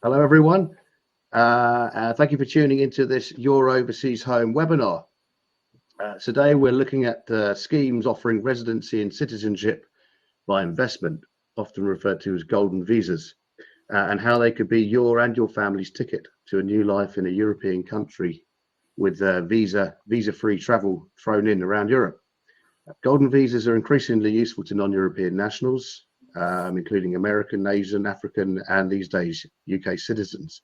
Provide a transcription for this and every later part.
Hello, everyone. Thank you for tuning into this Your Overseas Home webinar. Today, we're looking at schemes offering residency and citizenship by investment, often referred to as golden visas, and how they could be your and your family's ticket to a new life in a European country with visa-free travel thrown in around Europe. Golden visas are increasingly useful to non-European nationals, including American, Asian, African, and these days UK citizens,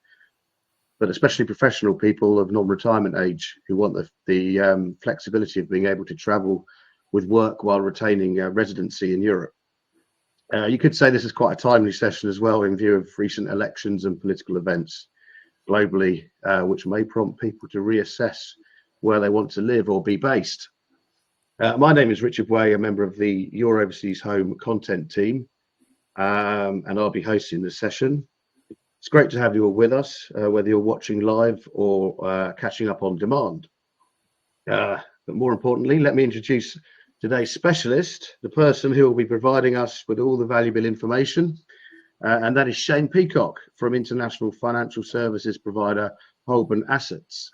but especially professional people of non-retirement age who want the flexibility of being able to travel with work while retaining residency in Europe. You could say this is quite a timely session as well in view of recent elections and political events globally, which may prompt people to reassess where they want to live or be based. My name is Richard Way, a member of the Your Overseas Home content team, and I'll be hosting this session. It's great to have you all with us, whether you're watching live or catching up on demand. But more importantly, let me introduce today's specialist, the person who will be providing us with all the valuable information, and that is Shane Peacock from international financial services provider Holborn Assets.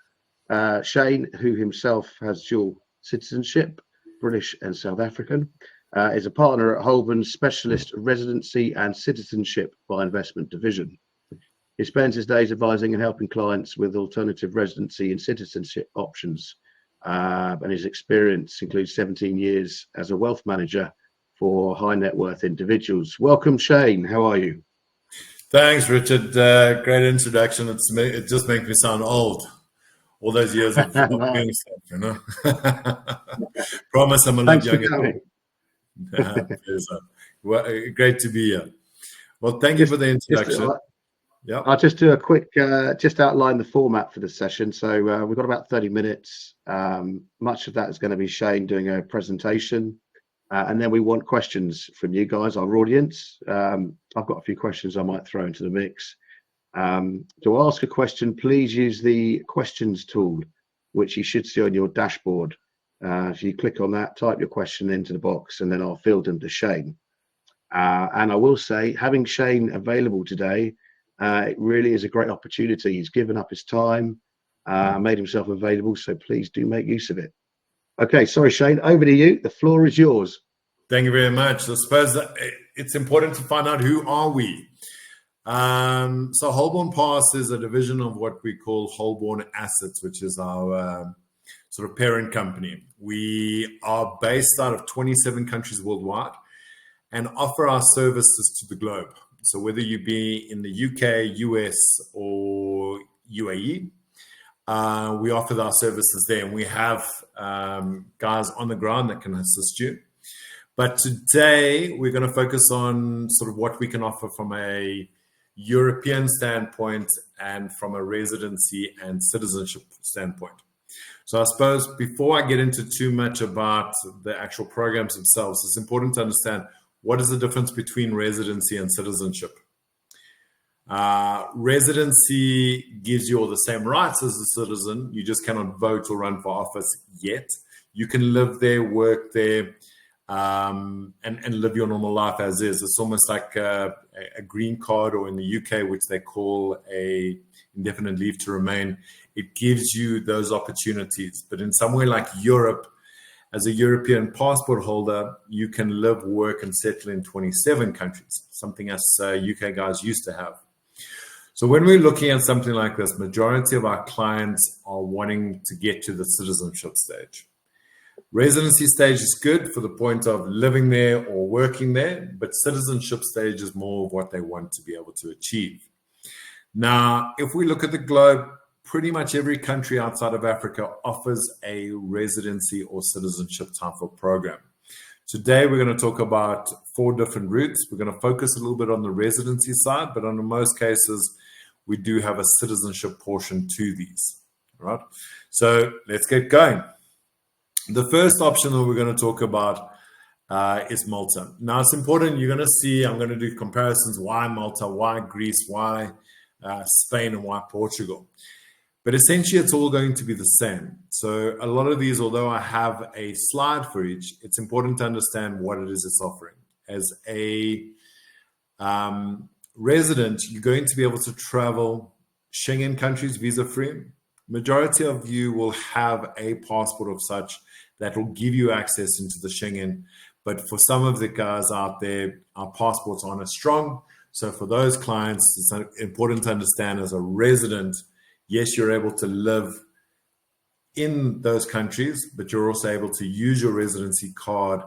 Shane, who himself has dual citizenship, British and South African, is a partner at Holborn's Specialist Residency and Citizenship by Investment Division. He spends his days advising and helping clients with alternative residency and citizenship options, and his experience includes 17 years as a wealth manager for high net worth individuals. Welcome, Shane. How are you? Thanks, Richard. Great introduction. It just makes me sound old. All those years of doing stuff, you know. Promise I'm a lot younger. Well, great to be here. Well, thank you for the introduction. I'll just do a quick, just outline the format for the session. So we've got about 30 minutes. Much of that is going to be Shane doing a presentation. And then we want questions from you guys, our audience. I've got a few questions I might throw into the mix. To ask a question, please use the questions tool, which you should see on your dashboard. If you click on that, type your question into the box, and then I'll field them to Shane. And I will say, having Shane available today, it really is a great opportunity. He's given up his time, made himself available, so please do make use of it. Okay, sorry, Shane, over to you. The floor is yours. Thank you very much. I suppose it's important to find out who are we. So Holborn Pass is a division of what we call Holborn Assets, which is our sort of parent company. We are based out of 27 countries worldwide and offer our services to the globe. So whether you be in the UK, US, or UAE, we offer our services there, and we have guys on the ground that can assist you. But today we're going to focus on sort of what we can offer from a European standpoint and from a residency and citizenship standpoint. So I suppose before I get into too much about the actual programs themselves, it's important to understand what is the difference between residency and citizenship. Residency gives you all the same rights as a citizen. You just cannot vote or run for office yet. You can live there, work there, and live your normal life as is. It's almost like a green card, or in the UK, which they call a indefinite leave to remain. It gives you those opportunities. But in somewhere like Europe, as a European passport holder, you can live, work, and settle in 27 countries, something us UK guys used to have. So when we're looking at something like this, majority of our clients are wanting to get to the citizenship stage. Residency stage is good for the point of living there or working there, but citizenship stage is more of what they want to be able to achieve. Now, if we look at the globe, pretty much every country outside of Africa offers a residency or citizenship type of program. Today, we're going to talk about 4 different routes. We're going to focus a little bit on the residency side, but in most cases, we do have a citizenship portion to these. All right? So let's get going. The first option that we're going to talk about is Malta. Now, it's important. You're going to see, I'm going to do comparisons. Why Malta? Why Greece? Why Spain? And why Portugal? But essentially, it's all going to be the same. So a lot of these, although I have a slide for each, it's important to understand what it is it's offering. As a resident, you're going to be able to travel Schengen countries visa-free. Majority of you will have a passport of such that will give you access into the Schengen. But for some of the guys out there, our passports aren't as strong. So for those clients, it's important to understand as a resident, yes, you're able to live in those countries, but you're also able to use your residency card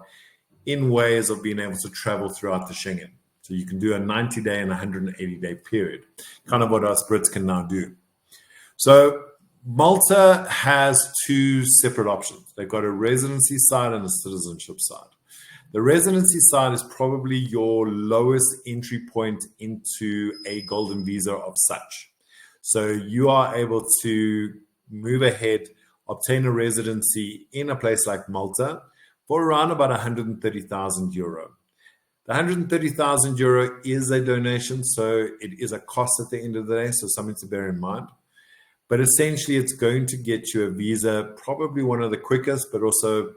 in ways of being able to travel throughout the Schengen. So you can do a 90-day and 180-day period, kind of what us Brits can now do. So Malta has two separate options. They've got a residency side and a citizenship side. The residency side is probably your lowest entry point into a golden visa of such. So you are able to move ahead, obtain a residency in a place like Malta for around about 130,000 euro. The 130,000 euro is a donation, so it is a cost at the end of the day, so something to bear in mind. But essentially, it's going to get you a visa, probably one of the quickest, but also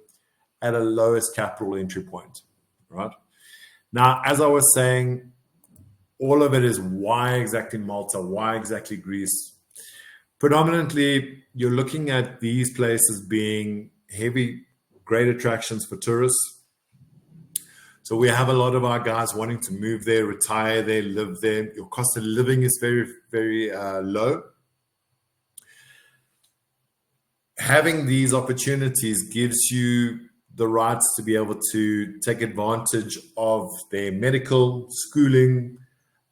at a lowest capital entry point, right? Now, as I was saying, all of it is why exactly Malta, why exactly Greece? Predominantly, you're looking at these places being heavy, great attractions for tourists. So we have a lot of our guys wanting to move there, retire there, live there. Your cost of living is very, very low. Having these opportunities gives you the rights to be able to take advantage of their medical, schooling,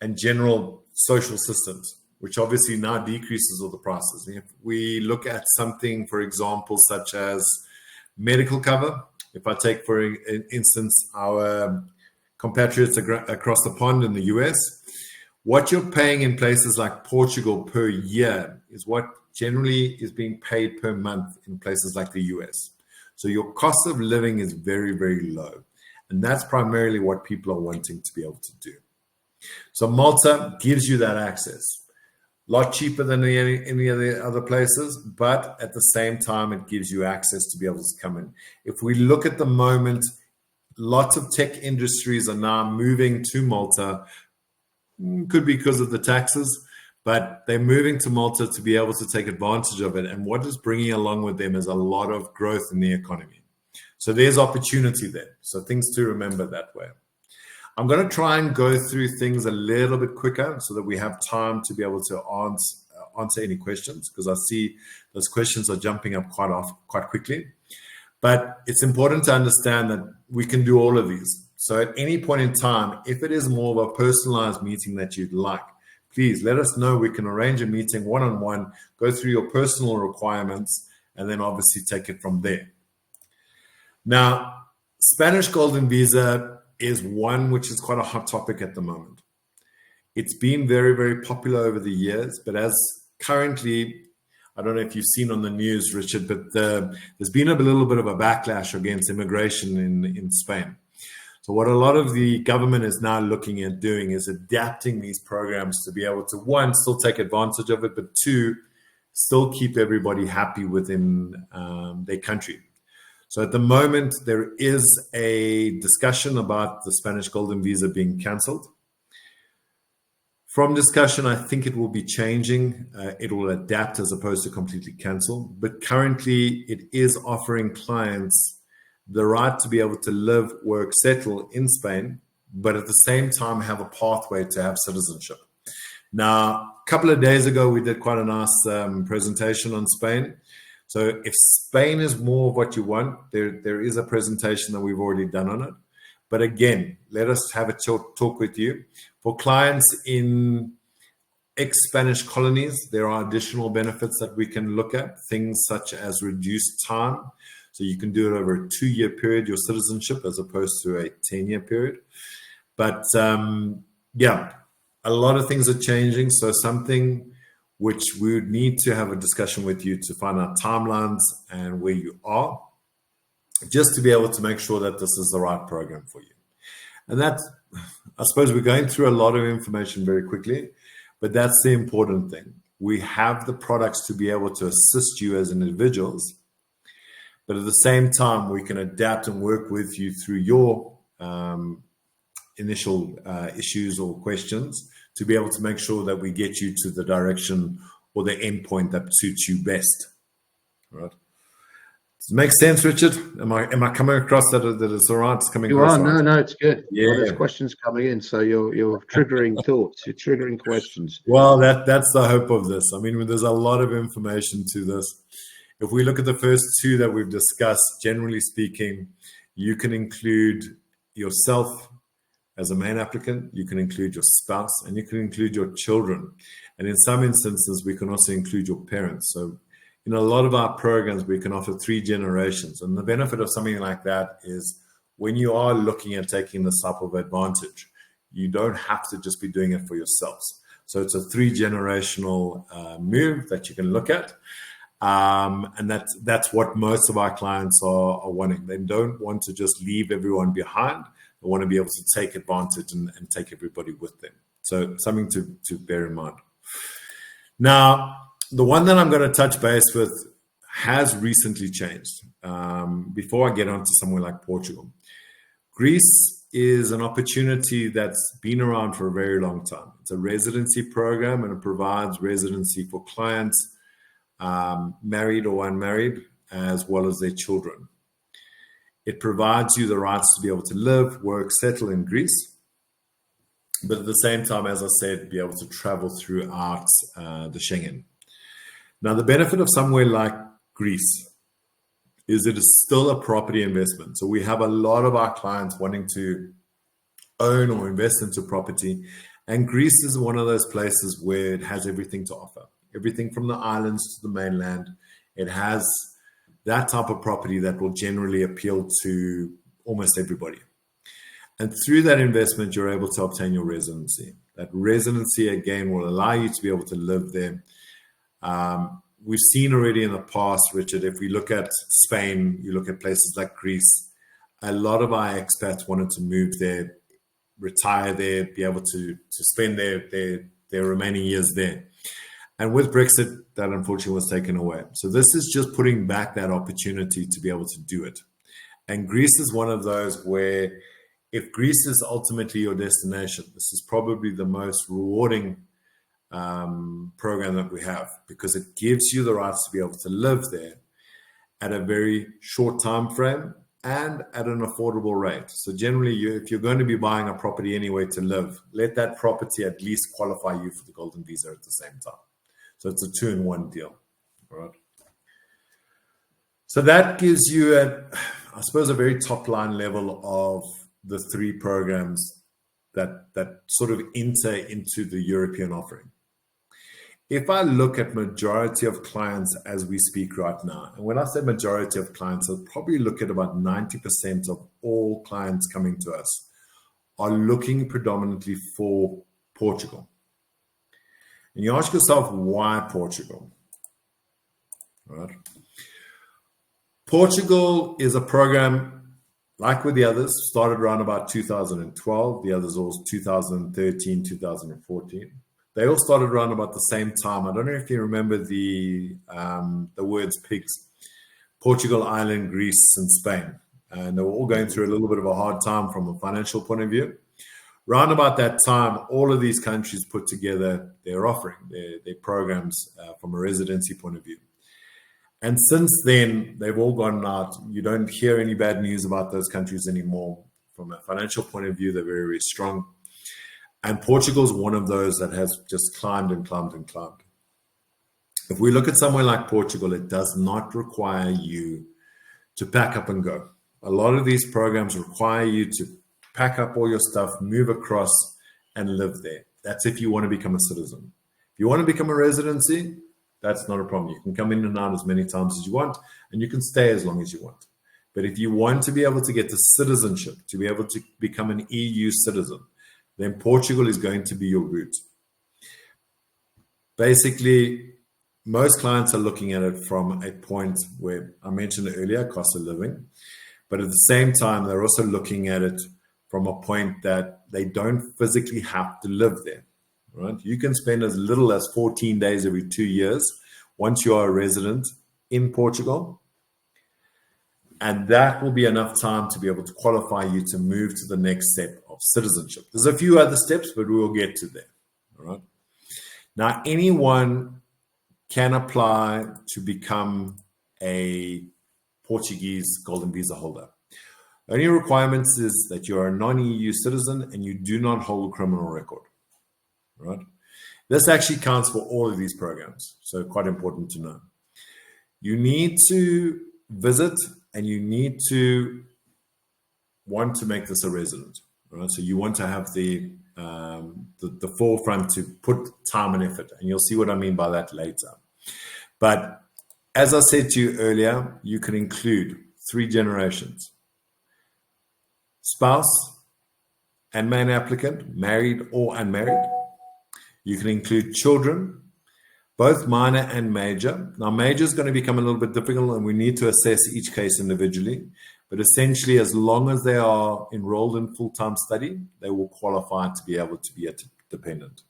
and general social systems, which obviously now decreases all the prices. If we look at something, for example, such as medical cover, if I take, for instance, our compatriots across the pond in the US, what you're paying in places like Portugal per year is what generally is being paid per month in places like the US. So your cost of living is very, very low. And that's primarily what people are wanting to be able to do. So Malta gives you that access. A lot cheaper than any of the other places, but at the same time, it gives you access to be able to come in. If we look at the moment, lots of tech industries are now moving to Malta. Could be because of the taxes, but they're moving to Malta to be able to take advantage of it. And what is bringing along with them is a lot of growth in the economy. So there's opportunity there. So things to remember that way. I'm going to try and go through things a little bit quicker so that we have time to be able to answer any questions, because I see those questions are jumping up quite quickly. But it's important to understand that we can do all of these. So at any point in time, if it is more of a personalized meeting that you'd like, please let us know. We can arrange a meeting one-on-one, go through your personal requirements, and then obviously take it from there. Now, Spanish Golden Visa is one which is quite a hot topic at the moment. It's been very, very popular over the years, but as currently, I don't know if you've seen on the news, Richard, but there's been a little bit of a backlash against immigration in Spain. So what a lot of the government is now looking at doing is adapting these programs to be able to, one, still take advantage of it, but two, still keep everybody happy within their country. So at the moment, there is a discussion about the Spanish Golden Visa being cancelled. From discussion, I think it will be changing. It will adapt as opposed to completely cancel. But currently, it is offering clients the right to be able to live, work, settle in Spain, but at the same time have a pathway to have citizenship. Now, a couple of days ago, we did quite a nice presentation on Spain. So if Spain is more of what you want, there is a presentation that we've already done on it. But again, let us have a talk with you. For clients in ex-Spanish colonies, there are additional benefits that we can look at, things such as reduced time. So you can do it over a 2-year period, your citizenship, as opposed to a 10-year period. But yeah, a lot of things are changing. So something which we would need to have a discussion with you to find out timelines and where you are, just to be able to make sure that this is the right program for you. And that's, I suppose we're going through a lot of information very quickly, but that's the important thing. We have the products to be able to assist you as individuals, but at the same time, we can adapt and work with you through your initial issues or questions to be able to make sure that we get you to the direction or the endpoint that suits you best. All right. Does it make sense, Richard? Am I coming across that it's all right? It's coming You across are. right? No, it's good. Yeah. Well, there's questions coming in, so you're triggering thoughts. You're triggering questions. Well, that's the hope of this. I mean, there's a lot of information to this. If we look at the first two that we've discussed, generally speaking, you can include yourself as a main applicant, you can include your spouse, and you can include your children. And in some instances, we can also include your parents. So in a lot of our programs, we can offer 3 generations. And the benefit of something like that is when you are looking at taking this type of advantage, you don't have to just be doing it for yourselves. So it's a 3-generational move that you can look at. And that's what most of our clients are wanting. They don't want to just leave everyone behind. They want to be able to take advantage and take everybody with them. So something to bear in mind. Now, the one that I'm going to touch base with has recently changed. Before I get on to somewhere like Portugal, Greece is an opportunity that's been around for a very long time. It's a residency program, and it provides residency for clients, married or unmarried, as well as their children. It provides you the rights to be able to live, work, settle in Greece, but at the same time, as I said, be able to travel throughout the Schengen. Now, the benefit of somewhere like Greece is it is still a property investment. So we have a lot of our clients wanting to own or invest into property. And Greece is one of those places where it has everything to offer. Everything from the islands to the mainland. It has that type of property that will generally appeal to almost everybody. And through that investment, you're able to obtain your residency. That residency, again, will allow you to be able to live there. We've seen already in the past, Richard, if we look at Spain, you look at places like Greece, a lot of our expats wanted to move there, retire there, be able to spend their remaining years there. And with Brexit, that unfortunately was taken away. So this is just putting back that opportunity to be able to do it. And Greece is one of those where if Greece is ultimately your destination, this is probably the most rewarding program that we have, because it gives you the rights to be able to live there at a very short time frame and at an affordable rate. So generally, if you're going to be buying a property anyway to live, let that property at least qualify you for the golden visa at the same time. So it's a 2-in-1 deal. All right. So that gives you I suppose a very top line level of the 3 programs that sort of enter into the European offering. If I look at majority of clients as we speak right now, and when I say majority of clients, I'll probably look at about 90% of all clients coming to us are looking predominantly for Portugal. And you ask yourself, why Portugal? All right. Portugal is a program, like with the others, started around about 2012. The others all 2013, 2014. They all started around about the same time. I don't know if you remember the words pigs. Portugal, Ireland, Greece, and Spain. And they were all going through a little bit of a hard time from a financial point of view. Round about that time, all of these countries put together their offering, their programs from a residency point of view. And since then, they've all gone out. You don't hear any bad news about those countries anymore. From a financial point of view, they're very, very strong. And Portugal is one of those that has just climbed and climbed and climbed. If we look at somewhere like Portugal, it does not require you to pack up and go. A lot of these programs require you to pack up all your stuff, move across, and live there. That's if you want to become a citizen. If you want to become a residency, that's not a problem. You can come in and out as many times as you want, and you can stay as long as you want. But if you want to be able to get to citizenship, to be able to become an EU citizen, then Portugal is going to be your route. Basically, most clients are looking at it from a point where I mentioned earlier, cost of living, but at the same time, they're also looking at it from a point that they don't physically have to live there. Right? You can spend as little as 14 days every 2 years once you are a resident in Portugal. And that will be enough time to be able to qualify you to move to the next step of citizenship. There's a few other steps, but we will get to there. All right. Now, anyone can apply to become a Portuguese golden visa holder. The only requirements is that you are a non-EU citizen and you do not hold a criminal record. All right. This actually counts for all of these programs, so quite important to know. You need to visit and you need to want to make this a resident. Right? So you want to have the forefront to put time and effort, and you'll see what I mean by that later. But as I said to you earlier, you can include 3 generations: spouse and main applicant, married or unmarried. You can include children, both minor and major. Now, major is going to become a little bit difficult, and we need to assess each case individually. But essentially, as long as they are enrolled in full-time study, they will qualify to be able to be a dependent.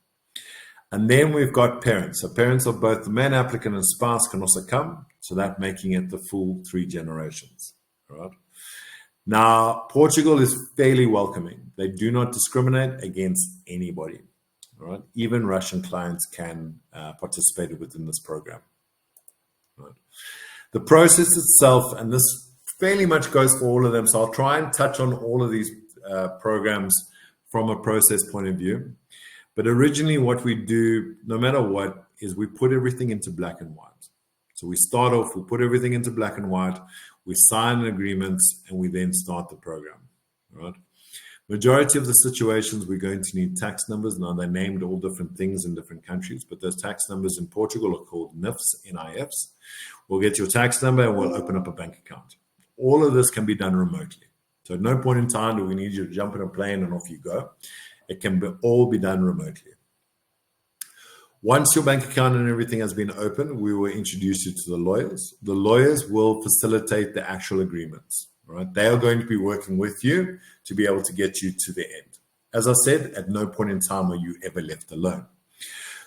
And then we've got parents. So parents of both the main applicant and spouse can also come, so that making it the full 3 generations. All right. Now, Portugal is fairly welcoming. They do not discriminate against anybody. All right. Even Russian clients can participate within this program. Right. The process itself, and this fairly much goes for all of them, so I'll try and touch on all of these programs from a process point of view. But originally what we do, no matter what, is we put everything into black and white. So we start off, we put everything into black and white, we sign agreements, and we then start the program. Right? Majority of the situations, we're going to need tax numbers. Now, they're named all different things in different countries, but those tax numbers in Portugal are called NIFs, N-I-Fs. We'll get your tax number and we'll open up a bank account. All of this can be done remotely. So at no point in time do we need you to jump in a plane and off you go. It can all be done remotely. Once your bank account and everything has been opened, we will introduce you to the lawyers. The lawyers will facilitate the actual agreements. Right? They are going to be working with you to be able to get you to the end. As I said, at no point in time are you ever left alone.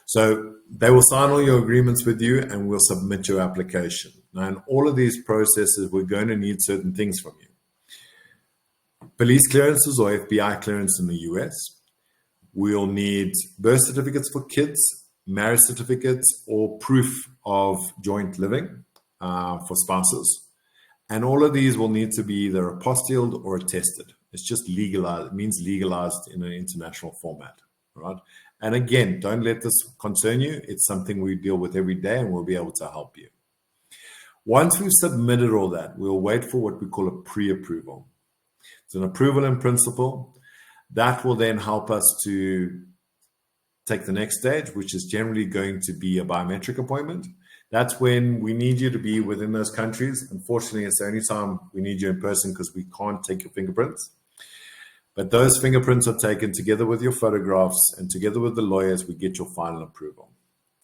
So they will sign all your agreements with you and we'll submit your application. Now, in all of these processes, we're going to need certain things from you. Police clearances or FBI clearance in the US. We'll need birth certificates for kids, marriage certificates, or proof of joint living for spouses. And all of these will need to be either apostilled or attested. It's just legalized. It means legalized in an international format, right? And again, don't let this concern you. It's something we deal with every day and we'll be able to help you. Once we've submitted all that, we'll wait for what we call a pre-approval. It's an approval in principle. That will then help us to take the next stage, which is generally going to be a biometric appointment. That's when we need you to be within those countries. Unfortunately, it's the only time we need you in person because we can't take your fingerprints. But those fingerprints are taken together with your photographs, and together with the lawyers, we get your final approval.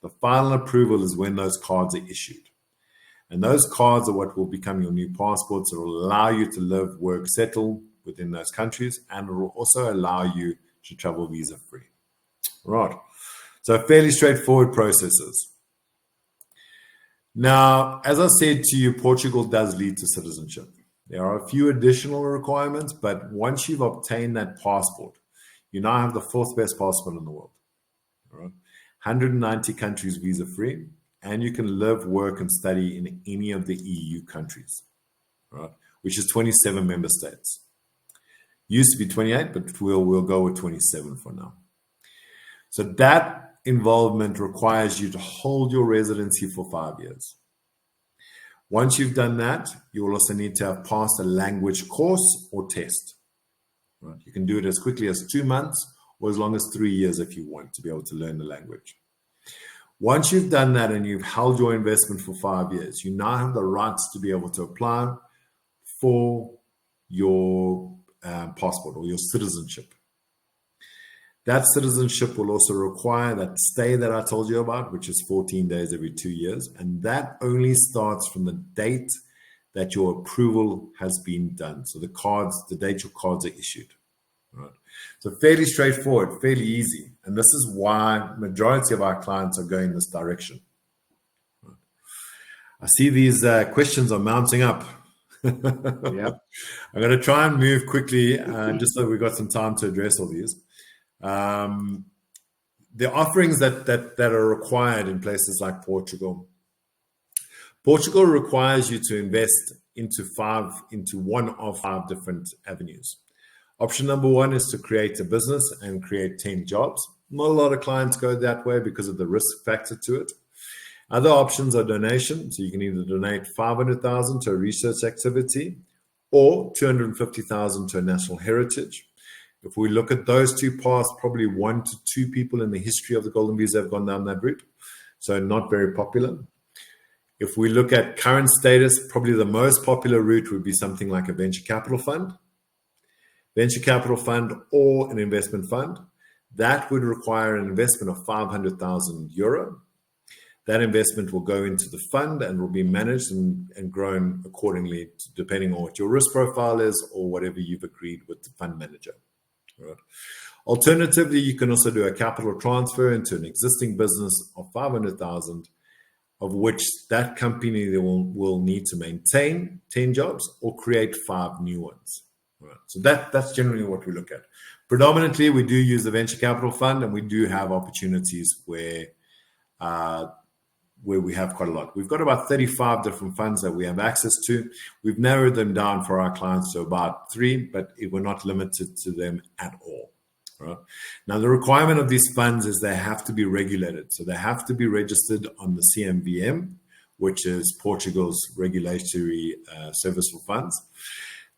The final approval is when those cards are issued. And those cards are what will become your new passports. It will allow you to live, work, settle within those countries, and it will also allow you to travel visa-free. Right. So fairly straightforward processes. Now, as I said to you, Portugal does lead to citizenship. There are a few additional requirements, but once you've obtained that passport, you now have the 4th best passport in the world. All right? 190 countries visa-free, and you can live, work, and study in any of the EU countries, right? Which is 27 member states. Used to be 28, but we'll go with 27 for now. So that involvement requires you to hold your residency for 5 years. Once you've done that, you will also need to have passed a language course or test. Right? You can do it as quickly as 2 months or as long as 3 years if you want to be able to learn the language. Once you've done that and you've held your investment for 5 years, you now have the rights to be able to apply for your passport or your citizenship. That citizenship will also require that stay that I told you about, which is 14 days every 2 years. And that only starts from the date that your approval has been done. So the date your cards are issued. Right. So fairly straightforward, fairly easy. And this is why majority of our clients are going this direction. Right. I see these questions are mounting up. Yeah. I'm going to try and move quickly, just so we've got some time to address all these. The offerings that are required in places like Portugal. Portugal requires you to invest into one of 5 different avenues. Option number 1 is to create a business and create 10 jobs. Not a lot of clients go that way because of the risk factor to it. Other options are donation. So you can either donate 500,000 to a research activity or 250,000 to a national heritage. If we look at those 2 paths, probably 1 to 2 people in the history of the Golden Visa have gone down that route. So not very popular. If we look at current status, probably the most popular route would be something like a venture capital fund. Venture capital fund or an investment fund. That would require an investment of 500,000 euro. That investment will go into the fund and will be managed and grown accordingly, depending on what your risk profile is or whatever you've agreed with the fund manager. Right. Alternatively, you can also do a capital transfer into an existing business of 500,000, of which that company will need to maintain 10 jobs or create 5 new ones. Right. So that's generally what we look at. Predominantly, we do use the venture capital fund, and we do have opportunities where we have quite a lot. We've got about 35 different funds that we have access to. We've narrowed them down for our clients to about 3, but we're not limited to them at all. Right? Now, the requirement of these funds is they have to be regulated. So they have to be registered on the CMVM, which is Portugal's regulatory service for funds.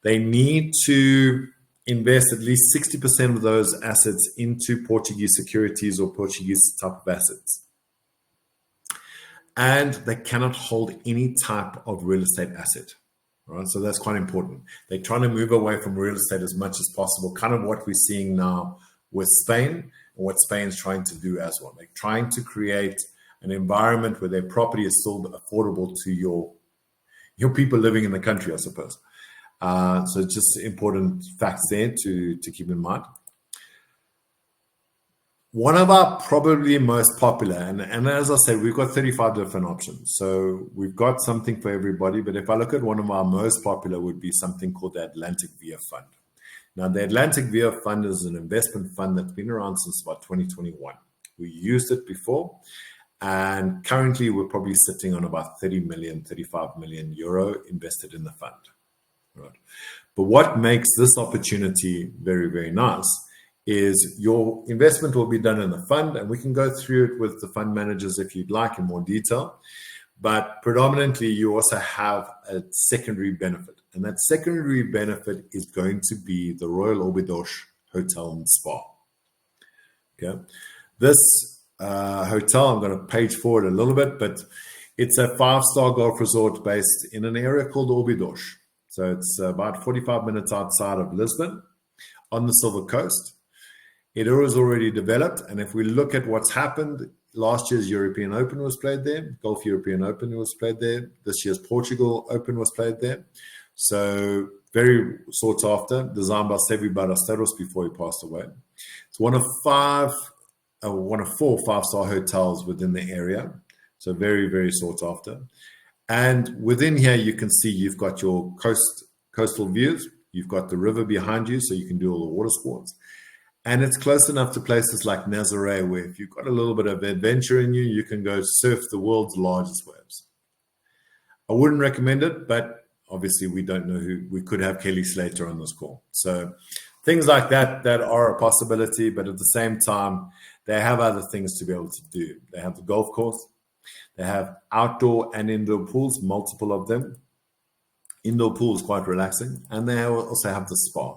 They need to invest at least 60% of those assets into Portuguese securities or Portuguese type of assets. And they cannot hold any type of real estate asset. Right? So that's quite important. They're trying to move away from real estate as much as possible, kind of what we're seeing now with Spain and what Spain's trying to do as well. They're trying to create an environment where their property is still affordable to your people living in the country, I suppose. So just important facts there to keep in mind. One of our probably most popular, and as I said, we've got 35 different options. So we've got something for everybody. But if I look at one of our most popular would be something called the Atlantic Via Fund. Now, the Atlantic Via Fund is an investment fund that's been around since about 2021. We used it before. And currently, we're probably sitting on about 30 million, 35 million euro invested in the fund. Right. But what makes this opportunity very, very nice is your investment will be done in the fund, and we can go through it with the fund managers if you'd like in more detail. But predominantly, you also have a secondary benefit. And that secondary benefit is going to be the Royal Óbidos Hotel and Spa. Okay. This hotel, I'm going to page forward a little bit, but it's a 5-star golf resort based in an area called Óbidos. So it's about 45 minutes outside of Lisbon on the Silver Coast. It was already developed. And if we look at what's happened, last year's European Open was played there. Golf European Open was played there. This year's Portugal Open was played there. So very sought after, designed by Sevi Ballesteros before he passed away. It's one of 4 5-star hotels within the area. So very, very sought after. And within here, you can see you've got your coastal views. You've got the river behind you, so you can do all the water sports. And it's close enough to places like Nazaré, where if you've got a little bit of adventure in you, you can go surf the world's largest waves. I wouldn't recommend it, but obviously we don't know who. We could have Kelly Slater on this call. So things like that are a possibility, but at the same time, they have other things to be able to do. They have the golf course. They have outdoor and indoor pools, multiple of them. Indoor pool is quite relaxing. And they also have the spa.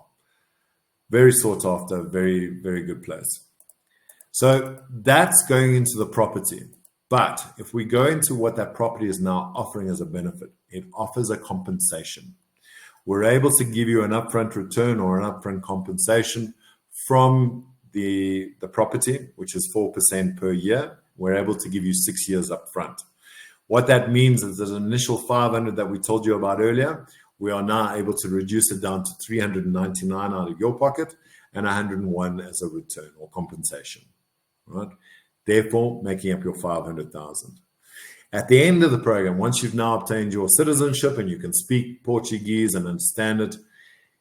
Very sought after, very, very good place. So that's going into the property. But if we go into what that property is now offering as a benefit, it offers a compensation. We're able to give you an upfront return or an upfront compensation from the property, which is 4% per year. We're able to give you 6 years upfront. What that means is that the initial 500 that we told you about earlier, we are now able to reduce it down to 399 out of your pocket and 101 as a return or compensation, right? Therefore, making up your 500,000. At the end of the program, once you've now obtained your citizenship and you can speak Portuguese and understand it,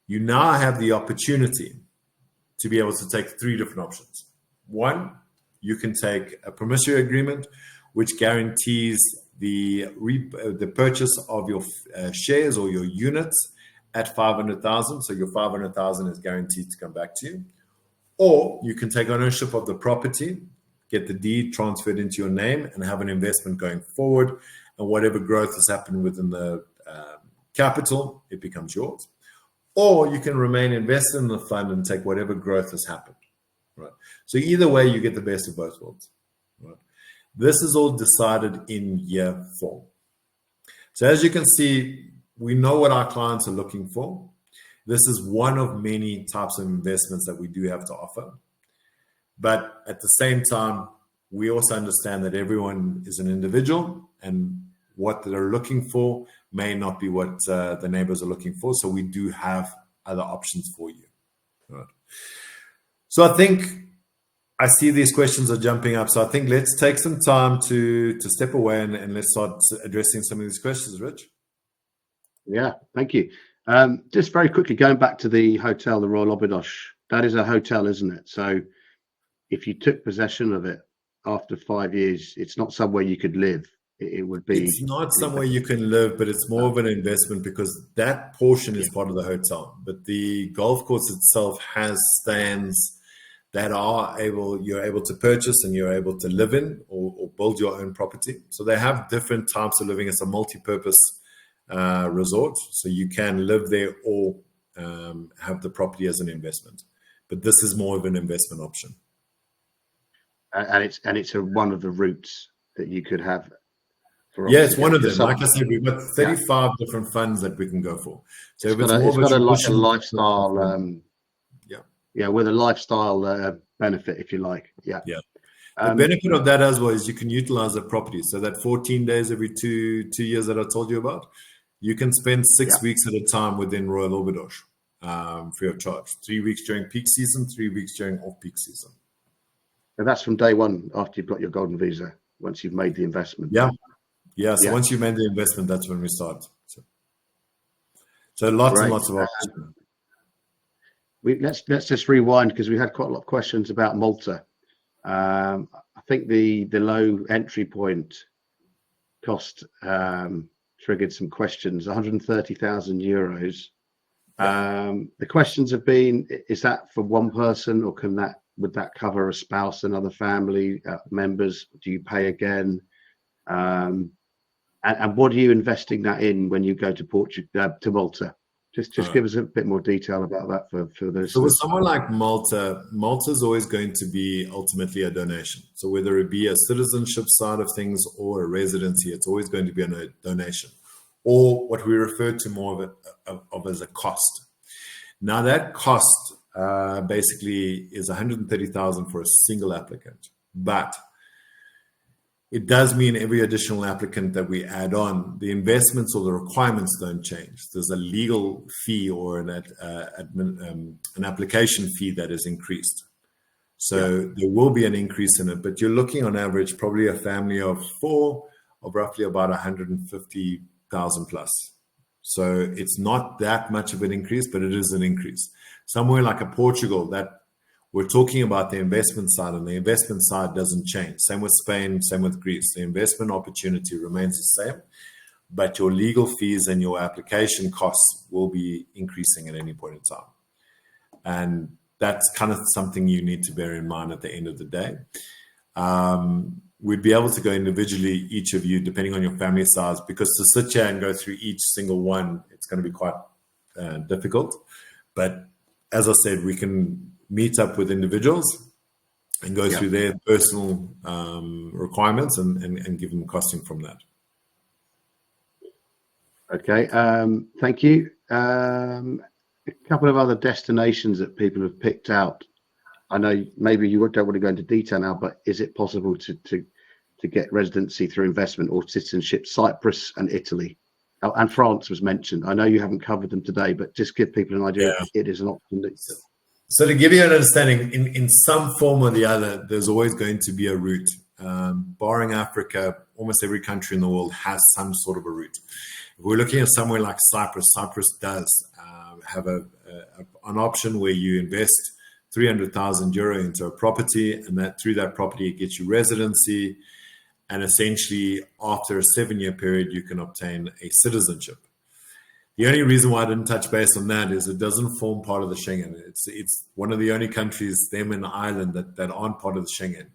you now have the opportunity to be able to take three different options. One, you can take a promissory agreement, which guarantees the purchase of your shares or your units at 500,000. So your 500,000 is guaranteed to come back to you. Or you can take ownership of the property, get the deed transferred into your name, and have an investment going forward. And whatever growth has happened within the capital, it becomes yours. Or you can remain invested in the fund and take whatever growth has happened. Right. So either way, you get the best of both worlds. Right. This is all decided in year 4. So as you can see, we know what our clients are looking for. This is one of many types of investments that we do have to offer. But at the same time, we also understand that everyone is an individual, and what they're looking for may not be what the neighbors are looking for. So we do have other options for you. Right. So I think I see these questions are jumping up. So I think let's take some time to step away and let's start addressing some of these questions, Rich. Yeah, thank you. Just very quickly, going back to the hotel, the Royal Obidos, that is a hotel, isn't it? So if you took possession of it after 5 years, it's not somewhere you could live. It would be. It's not somewhere you can live, but it's more of an investment because that portion is part of the hotel. But the golf course itself has stands that you're able to purchase and you're able to live in or build your own property. So they have different types of living. It's a multi-purpose resort, so you can live there or have the property as an investment. But this is more of an investment option. And it's one of the routes that you could have. Yeah, it's one of them. Like I said, we've got 35 different funds that we can go for. So it's got a lifestyle. With a lifestyle benefit, if you like. Yeah. The benefit of that as well is you can utilize the property. So that 14 days every two years that I told you about, you can spend 6 weeks at a time within Royal Obidos free of charge. 3 weeks during peak season, 3 weeks during off-peak season. And that's from day one after you've got your golden visa, once you've made the investment. So once you've made the investment, that's when we start. So lots and lots of options. Let's just rewind because we had quite a lot of questions about Malta. I think the low entry point cost triggered some questions. 130,000 euros. The questions have been: is that for one person, or would that cover a spouse and other family members? Do you pay again? And what are you investing that in when you go to Malta? Just give us a bit more detail about that for those. So with someone like Malta is always going to be ultimately a donation. So whether it be a citizenship side of things or a residency, it's always going to be a donation, or what we refer to more of as a cost. Now that cost basically is 130,000 for a single applicant, but it does mean every additional applicant that we add on, the investments or the requirements don't change. There's a legal fee or an application fee that is increased. So there will be an increase in it, but you're looking on average, probably a family of 4 of roughly about 150,000 plus. So it's not that much of an increase, but it is an increase. Somewhere like a Portugal, that we're talking about the investment side, and the investment side doesn't change. Same with Spain, same with Greece. The investment opportunity remains the same, but your legal fees and your application costs will be increasing at any point in time. And that's kind of something you need to bear in mind at the end of the day. We'd be able to go individually, each of you, depending on your family size, because to sit here and go through each single one, it's going to be quite difficult. But as I said, we can meet up with individuals and go through their personal requirements and give them costing from that. Okay, thank you. A couple of other destinations that people have picked out. I know maybe you don't want to go into detail now, but is it possible to get residency through investment or citizenship? Cyprus and Italy. Oh, and France was mentioned. I know you haven't covered them today, but just give people an idea. It is an option. So to give you an understanding, in some form or the other, there's always going to be a route barring Africa, almost every country in the world has some sort of a route. If we're looking at somewhere like Cyprus, Cyprus does have an option where you invest 300,000 euro into a property, and that through that property it gets you residency, and essentially after a 7-year period you can obtain a citizenship. The only reason why I didn't touch base on that is it doesn't form part of the Schengen. It's one of the only countries, them and Ireland, that aren't part of the Schengen.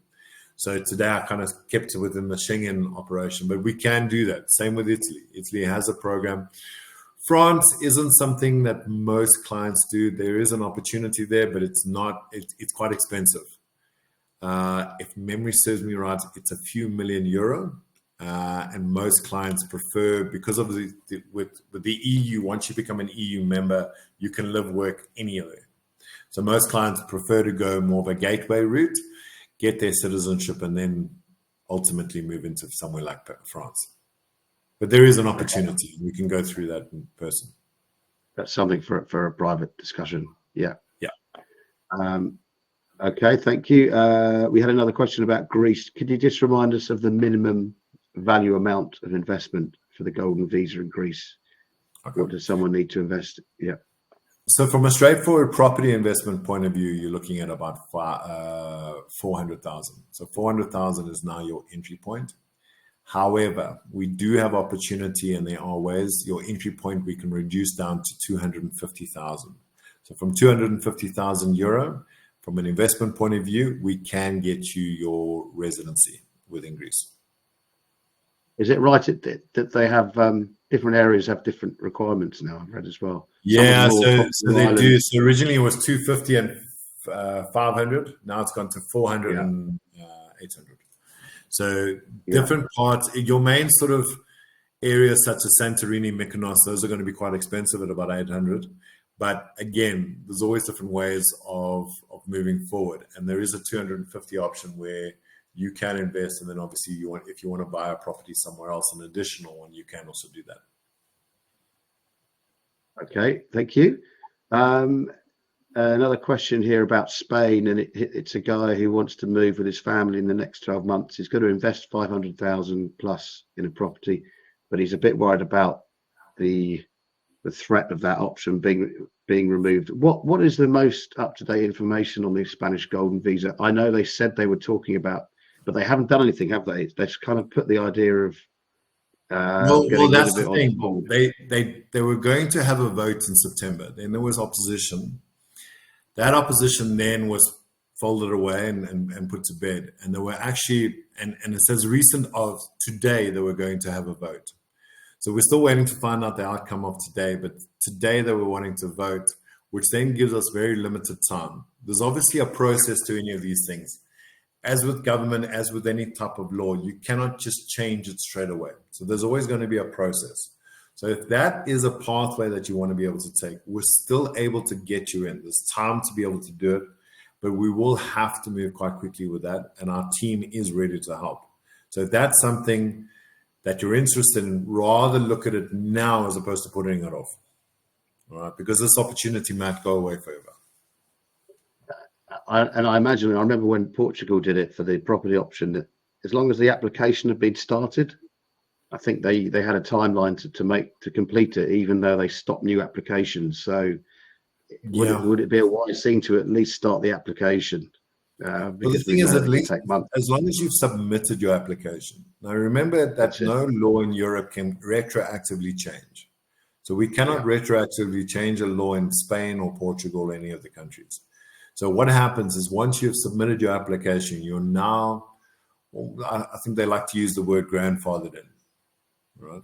So today I kind of kept it within the Schengen operation, but we can do that. Same with Italy. Italy has a program. France isn't something that most clients do. There is an opportunity there, but it's quite expensive. If memory serves me right, it's a few million euro. And most clients prefer, because of with the EU, once you become an EU member, you can live, work anywhere. So most clients prefer to go more of a gateway route, get their citizenship, and then ultimately move into somewhere like France. But there is an opportunity. We can go through that in person. That's something for a private discussion. Yeah. Yeah. Okay, thank you. We had another question about Greece. Could you just remind us of the minimum value amount of investment for the golden visa in Greece? Okay. What does someone need to invest? Yeah. So from a straightforward property investment point of view, you're looking at about 400,000. So 400,000 is now your entry point. However, we do have opportunity, and there are ways. Your entry point we can reduce down to 250,000. So from 250,000 euro, from an investment point of view, we can get you your residency within Greece. Is it right that they have different areas have different requirements now? I've read as well. Yeah, so they do. So originally it was 250 and 500. Now it's gone to 400 and 800. So different parts. Your main sort of areas such as Santorini, Mykonos, those are going to be quite expensive at about 800. But again, there's always different ways of moving forward. And there is a 250 option where you can invest, and then obviously if you want to buy a property somewhere else, an additional one, you can also do that. Okay, thank you. Another question here about Spain, and it's a guy who wants to move with his family in the next 12 months. He's going to invest 500,000 plus in a property, but he's a bit worried about the threat of that option being removed. What is the most up-to-date information on the Spanish golden visa? I know they said they were talking about, but they haven't done anything, have they? They've just kind of put the idea of well, that's the thing. They were going to have a vote in September. Then there was opposition. That opposition then was folded away and put to bed. And they were actually, and it says recent of today, they were going to have a vote. So we're still waiting to find out the outcome of today. But today they were wanting to vote, which then gives us very limited time. There's obviously a process to any of these things. As with government, as with any type of law, you cannot just change it straight away. So there's always going to be a process. So if that is a pathway that you want to be able to take, we're still able to get you in. There's time to be able to do it, but we will have to move quite quickly with that. And our team is ready to help. So if that's something that you're interested in, rather look at it now as opposed to putting it off. All right? Because this opportunity might go away forever. I imagine, I remember when Portugal did it for the property option, that as long as the application had been started, I think they had a timeline to complete it, even though they stopped new applications. So would it be a wise thing to at least start the application? Well, the thing is, at least as long as you've submitted your application. Now, remember that no law in Europe can retroactively change. So we cannot retroactively change a law in Spain or Portugal or any of the countries. So what happens is once you've submitted your application, you're now, I think they like to use the word grandfathered in, right?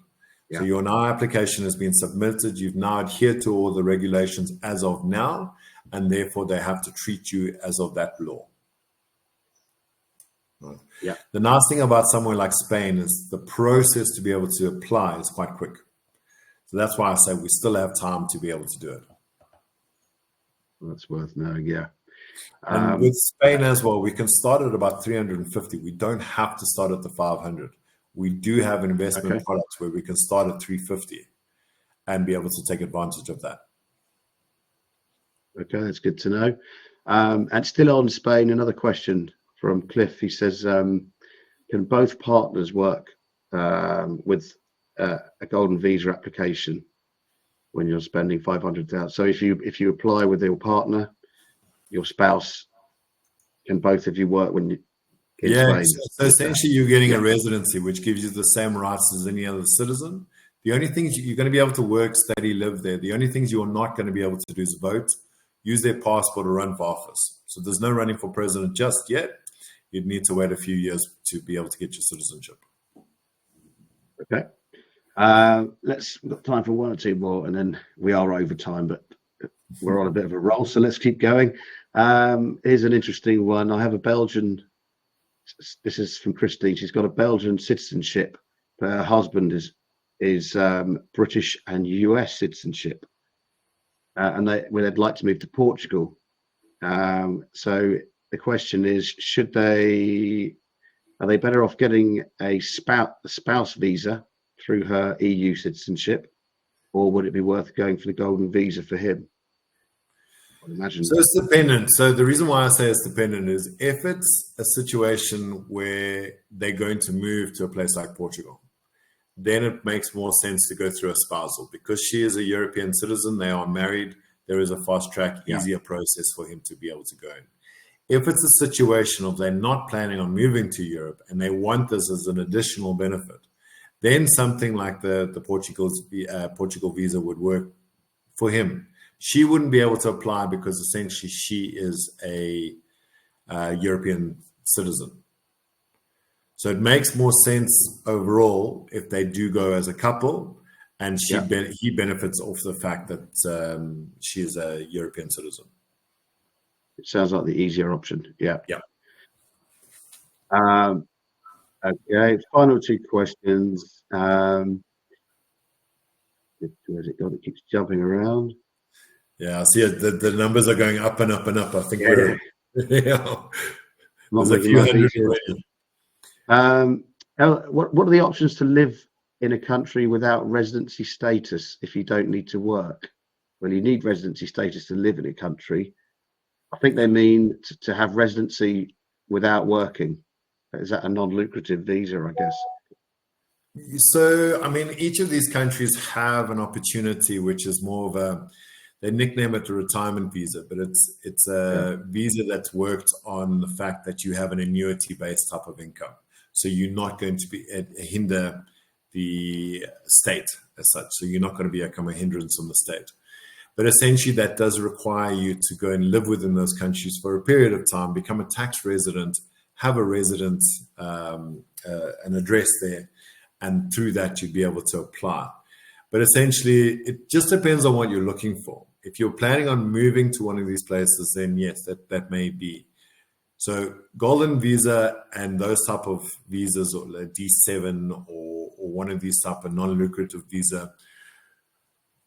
Yeah. So your now application has been submitted. You've now adhered to all the regulations as of now, and therefore they have to treat you as of that law. Right? Yeah. The nice thing about somewhere like Spain is the process to be able to apply is quite quick. So that's why I say we still have time to be able to do it. Well, that's worth knowing, yeah. And with Spain as well, we can start at about 350. We don't have to start at the 500. We do have investment products where we can start at 350 and be able to take advantage of that. Okay, that's good to know. And still on Spain, another question from Cliff. He says, can both partners work with a golden visa application when you're spending 500,000? So if you apply with your partner, your spouse, can both of you work when you in Spain? So essentially you're getting a residency, which gives you the same rights as any other citizen. The only things you're going to be able to work, study, live there. The only things you're not going to be able to do is vote, use their passport, or run for office. So there's no running for president just yet. You'd need to wait a few years to be able to get your citizenship. Okay. We've got time for one or two more, and then we are over time, but we're on a bit of a roll, so let's keep going. Here's an interesting one. I have a Belgian. This is from Christine. She's got a Belgian citizenship, but her husband is British and US citizenship, and they'd like to move to Portugal. So the question is, are they better off getting a spouse visa through her EU citizenship, or would it be worth going for the golden visa for him? I imagine. So it's dependent. So the reason why I say it's dependent is if it's a situation where they're going to move to a place like Portugal, then it makes more sense to go through a spousal. Because she is a European citizen, they are married, there is a fast track, easier process for him to be able to go in. If it's a situation of they're not planning on moving to Europe and they want this as an additional benefit, then something like the Portugal visa would work for him. She wouldn't be able to apply because essentially she is a European citizen. So it makes more sense overall if they do go as a couple, and he benefits off the fact that she is a European citizen. It sounds like the easier option. Yeah. Okay. Final two questions. Where's it gone? It keeps jumping around. Yeah, I see it. The numbers are going up and up and up. I think we're there's a few hundred already. What are the options to live in a country without residency status if you don't need to work? Well, you need residency status to live in a country. I think they mean to have residency without working. Is that a non-lucrative visa, I guess? So, I mean, each of these countries have an opportunity, which is more of they nickname it a retirement visa, but it's a visa that's worked on the fact that you have an annuity-based type of income. So you're not going to be hinder the state as such. So you're not going to become a hindrance on the state. But essentially, that does require you to go and live within those countries for a period of time, become a tax resident, have a residence, an address there, and through that, you'd be able to apply. But essentially, it just depends on what you're looking for. If you're planning on moving to one of these places, then yes, that may be. So golden visa and those type of visas, or a D7 or one of these type of non-lucrative visa,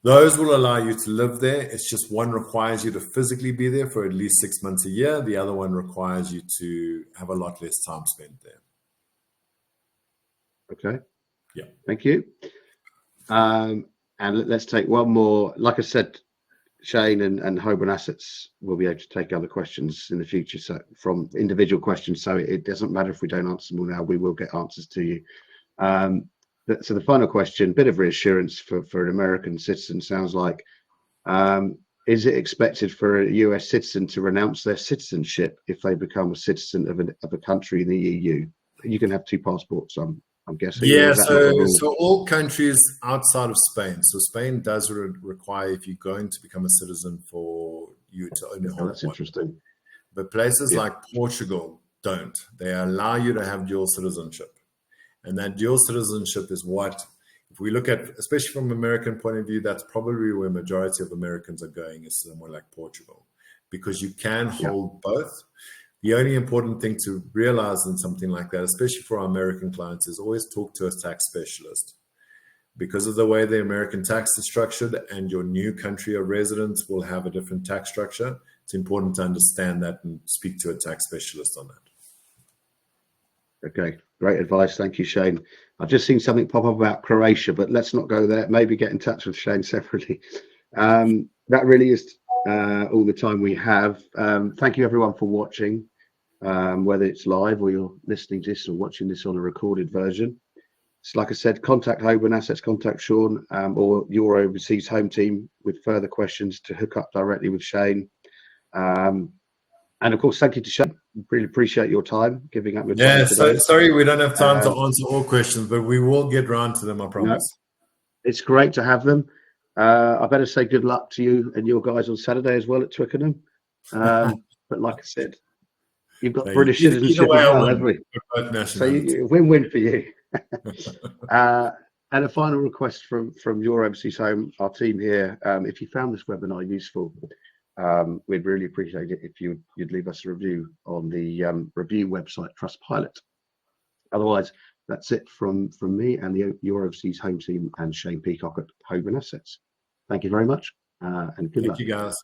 those will allow you to live there. It's just one requires you to physically be there for at least 6 months a year. The other one requires you to have a lot less time spent there. Okay. Yeah. Thank you. And let's take one more. Like I said, Shane and Holborn Assets will be able to take other questions in the future, so from individual questions. So it doesn't matter if we don't answer them all now. We will get answers to you. So the final question, bit of reassurance for an American citizen, sounds like, is it expected for a US citizen to renounce their citizenship if they become a citizen of a country in the EU? You can have two passports, I'm guessing. Yeah, so all countries outside of Spain. So Spain does require, if you're going to become a citizen, for you to only hold that's interesting. But places like Portugal don't. They allow you to have dual citizenship. And that dual citizenship is what, if we look at, especially from an American point of view, that's probably where majority of Americans are going, is somewhere like Portugal, because you can hold both. The only important thing to realize in something like that, especially for our American clients, is always talk to a tax specialist. Because of the way the American tax is structured and your new country of residence will have a different tax structure, it's important to understand that and speak to a tax specialist on that. Okay, great advice. Thank you, Shane. I've just seen something pop up about Croatia, but let's not go there. Maybe get in touch with Shane separately. That really is all the time we have. Thank you, everyone, for watching. whether it's live or you're listening to this or watching this on a recorded version. So like I said, contact Holborn Assets, contact Sean, or your overseas home team with further questions to hook up directly with Shane. And of course, thank you to Shane. Really appreciate your time, giving up your time today. So sorry we don't have time to answer all questions, but we will get round to them, I promise. No, it's great to have them. I better say good luck to you and your guys on Saturday as well at Twickenham. But like I said, you've got British citizenship as well, haven't we? So win-win for you. And a final request from your overseas home, our team here. If you found this webinar useful, we'd really appreciate it if you'd leave us a review on the review website Trustpilot. Otherwise, that's it from me and your overseas home team and Shane Peacock at Holborn Assets. Thank you very much, and good luck. Thank you, guys.